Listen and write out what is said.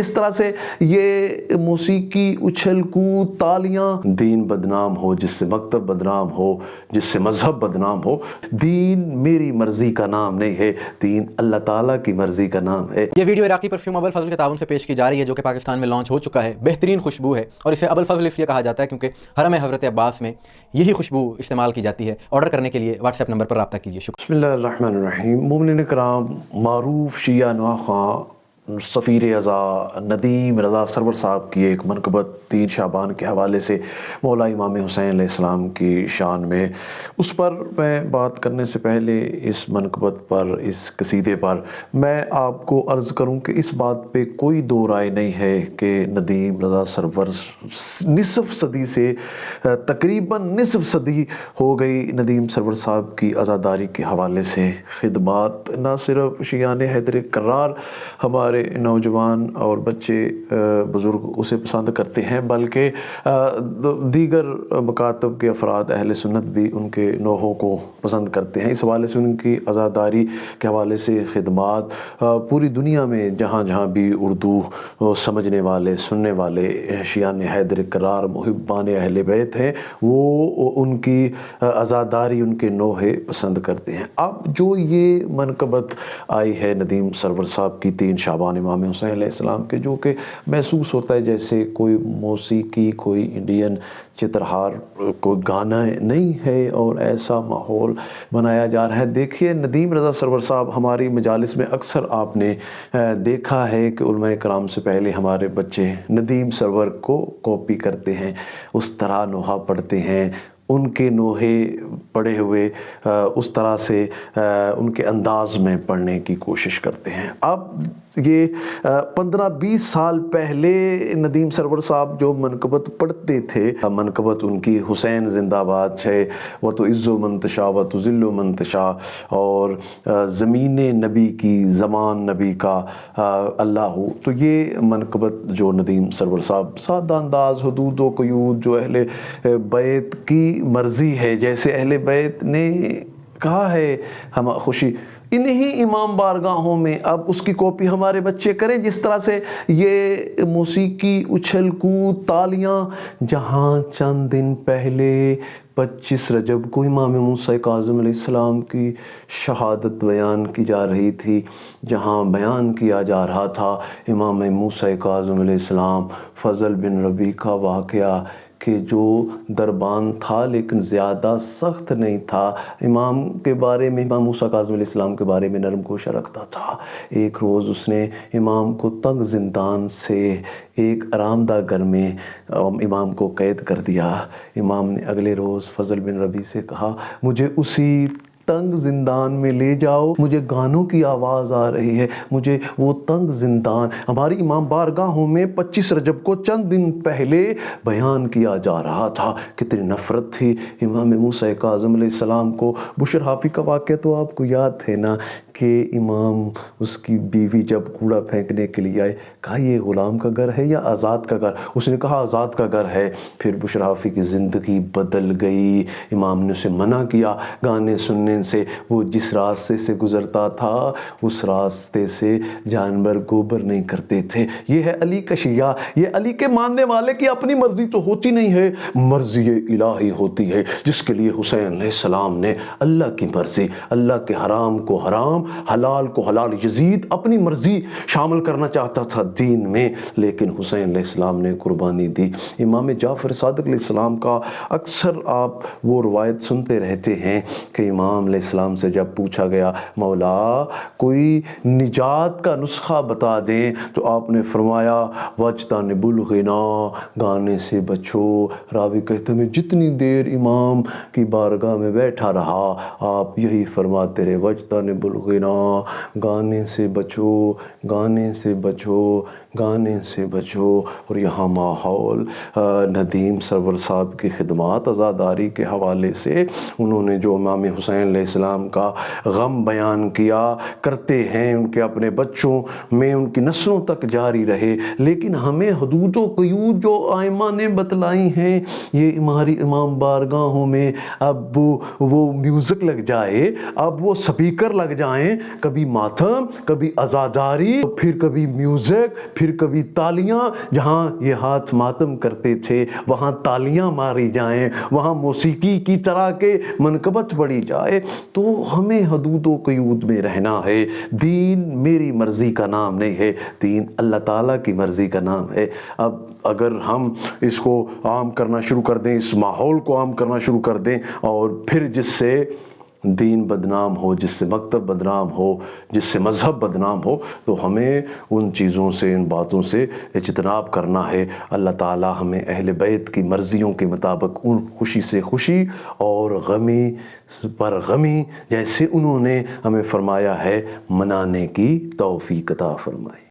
اس طرح سے یہ موسیقی، اچھل کود، تالیاں، دین بدنام ہو، جس سے مکتب بدنام ہو، جس سے مذہب بدنام ہو، دین میری مرضی کا نام نہیں ہے، دین اللہ تعالیٰ کی مرضی کا نام ہے۔ یہ ویڈیو عراقی پرفیوم ابو الفضل کے تعاون سے پیش کی جا رہی ہے، جو کہ پاکستان میں لانچ ہو چکا ہے۔ بہترین خوشبو ہے، اور اسے ابو الفضل اس لیے کہا جاتا ہے کیونکہ حرم حضرت عباس میں یہی خوشبو استعمال کی جاتی ہے۔ آرڈر کرنے کے لیے واٹس ایپ نمبر پر رابطہ کیجیے۔ شکریہ۔ بسم اللہ الرحمن الرحیم۔ مومنین کرام، معروف شیعہ نواخواں سفیر ازا ندیم رضا سرور صاحب کی ایک منقبت 3 شعبان کے حوالے سے مولا امام حسین علیہ السلام کی شان میں، اس پر میں بات کرنے سے پہلے اس منقبت پر، اس قصیدے پر میں آپ کو عرض کروں کہ اس بات پہ کوئی دو رائے نہیں ہے کہ ندیم رضا سرور نصف صدی سے تقریباً نصف صدی ہو گئی ندیم سرور صاحب کی عزاداری کے حوالے سے خدمات نہ صرف شیعان حیدر کرار ہمارے نوجوان اور بچے بزرگ اسے پسند کرتے ہیں، بلکہ دیگر مکاتب کے افراد اہل سنت بھی ان کے نوحوں کو پسند کرتے ہیں۔ اس حوالے سے ان کی عزاداری کے حوالے سے خدمات پوری دنیا میں جہاں جہاں بھی اردو سمجھنے والے، سننے والے شیعان حیدر کرار محبان اہل بیت ہیں، وہ ان کی عزاداری، ان کے نوحے پسند کرتے ہیں۔ اب جو یہ منقبت آئی ہے ندیم سرور صاحب کی 3 شعبان امام حسین علیہ السلام کے، جو کہ محسوس ہوتا ہے جیسے کوئی موسیقی، کوئی انڈین چترہار، کوئی گانا نہیں ہے، اور ایسا ماحول بنایا جا رہا ہے۔ دیکھیے ندیم رضا سرور صاحب ہماری مجالس میں اکثر آپ نے دیکھا ہے کہ علماء کرام سے پہلے ہمارے بچے ندیم سرور کو کاپی کرتے ہیں، اس طرح نوحہ پڑھتے ہیں، ان کے نوحے پڑھے ہوئے اس طرح سے ان کے انداز میں پڑھنے کی کوشش کرتے ہیں۔ اب یہ 15-20 سال پہلے ندیم سرور صاحب جو منقبت پڑھتے تھے، منقبت ان کی حسین زندہ باد ہے، وہ تو عز و منتشا و تو ذل و منتشا، اور زمین نبی کی، زمان نبی کا اللہ ہو، تو یہ منقبت جو ندیم سرور صاحب سادہ انداز، حدود و قیود جو اہل بیت کی مرضی ہے، جیسے اہل بیت نے کہا ہے ہم خوشی انہی امام بارگاہوں میں، اب اس کی کاپی ہمارے بچے کریں، جس طرح سے یہ موسیقی، اچھل کود، تالیاں، جہاں چند دن پہلے 25 رجب کو امام موسیٰ کاظم علیہ السلام کی شہادت بیان کی جا رہی تھی، جہاں بیان کیا جا رہا تھا امام موسیٰ کاظم علیہ السلام فضل بن ربیع کا واقعہ، کہ جو دربان تھا لیکن زیادہ سخت نہیں تھا، امام کے بارے میں، امام موسیٰ کاظم علیہ السلام کے بارے میں نرم گوشہ رکھتا تھا۔ ایک روز اس نے امام کو تنگ زندان سے ایک آرام دہ گھر میں امام کو قید کر دیا۔ امام نے اگلے روز فضل بن ربیع سے کہا، مجھے اسی تنگ زندان میں لے جاؤ، مجھے گانوں کی آواز آ رہی ہے، مجھے وہ تنگ زندان ہماری امام بارگاہوں میں 25 رجب کو چند دن پہلے بیان کیا جا رہا تھا۔ کتنی نفرت تھی امام موسیٰ کاظم علیہ السلام کو۔ بشر حافی کا واقعہ تو آپ کو یاد ہے نا، کہ امام، اس کی بیوی جب کوڑا پھینکنے کے لیے آئے، کہا یہ غلام کا گھر ہے یا آزاد کا گھر؟ اس نے کہا آزاد کا گھر ہے۔ پھر بشر حافی کی زندگی بدل گئی، امام نے اسے منع کیا گانے سننے سے، وہ جس راستے سے گزرتا تھا اس راستے سے جانور گوبر نہیں کرتے تھے۔ یہ ہے علی کا شیعہ، یہ علی کے ماننے والے کی اپنی مرضی تو ہوتی نہیں ہے، مرضی الہی ہوتی ہے، جس کے لیے حسین علیہ السلام نے اللہ کی مرضی، اللہ کے حرام کو حرام، حلال کو حلال، یزید اپنی مرضی شامل کرنا چاہتا تھا دین میں، لیکن حسین علیہ السلام نے قربانی دی۔ امام جعفر صادق علیہ السلام کا اکثر آپ وہ روایت سنتے رہتے ہیں کہ امام علیہ السلام سے جب پوچھا گیا مولا کوئی نجات کا نسخہ بتا دیں، تو آپ نے فرمایا وَاجْتَنِبُ الْغِنَا، گانے سے بچو۔ راوی کہتے ہیں جتنی دیر امام کی بارگاہ میں بیٹھا رہا آپ یہی فرماتے رہے وَاجْتَنِبُ الْغِنَا، گانے سے بچو، گانے سے بچو، گانے سے بچو۔ اور یہاں ماحول ندیم سرور صاحب کی خدمات عزاداری کے حوالے سے انہوں نے جو امام حسین علیہ السلام کا غم بیان کیا کرتے ہیں، ان کے اپنے بچوں میں ان کی نسلوں تک جاری رہے، لیکن ہمیں حدود و قیود جو ائمہ نے بتلائی ہیں، یہ ہماری امام بارگاہوں میں اب وہ میوزک لگ جائے، اب وہ سپیکر لگ جائیں، کبھی ماتم، کبھی عزاداری، پھر کبھی میوزک، پھر کبھی تالیاں، جہاں یہ ہاتھ ماتم کرتے تھے وہاں تالیاں ماری جائیں، وہاں موسیقی کی طرح کے منقبت پڑھی جائے، تو ہمیں حدود و قیود میں رہنا ہے۔ دین میری مرضی کا نام نہیں ہے، دین اللہ تعالیٰ کی مرضی کا نام ہے۔ اب اگر ہم اس کو عام کرنا شروع کر دیں، اس ماحول کو عام کرنا شروع کر دیں، اور پھر جس سے دین بدنام ہو، جس سے مکتب بدنام ہو، جس سے مذہب بدنام ہو، تو ہمیں ان چیزوں سے، ان باتوں سے اجتناب کرنا ہے۔ اللہ تعالیٰ ہمیں اہل بیت کی مرضیوں کے مطابق ان خوشی سے خوشی اور غمی پر غمی جیسے انہوں نے ہمیں فرمایا ہے منانے کی توفیق عطا فرمائے۔